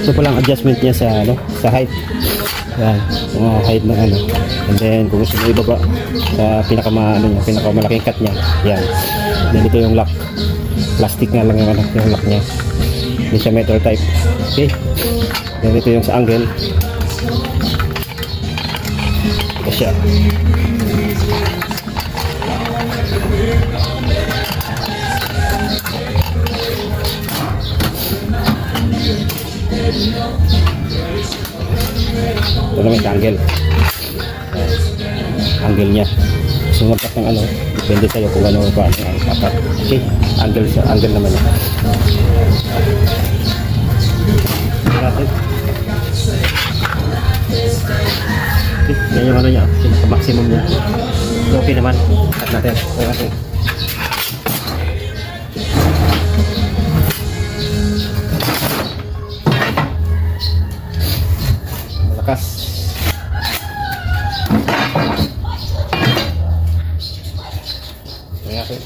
Ito po lang adjustment niya sa ano, sa height. Yan, mga height ng ano. And then kung gusto mo ibaba sa pinakamalaking cut niya. Yan. Then ito yung lock. Plastic nga lang yung ano, yung lock niya. Hindi siya metal type. Okay. Then ito yung sa angle. Ito siya. Ito naman yung angle. Angle niya. So magkat ng ano, depende sa'yo kung ano pa ang kapat. Okay, angle siya, angle naman yun. Okay, yan yung ano niya, maximum niya. So, okay naman, cut natin. Okay. Malakas. Okay.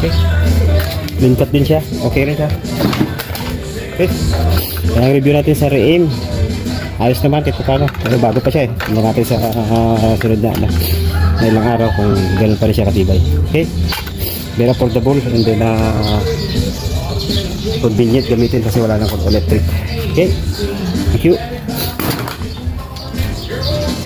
Okay. Clean cut din siya. Okay rin siya. Okay. Ang review natin sa Re-Aim. Ayos naman kahit paano. Pero bago pa siya eh. Tingnan natin sa sunod na ilang araw kung gano'n pa rin siya katibay. Okay. Very affordable and then convenient gamitin kasi wala nang electric. Okay. Thank you.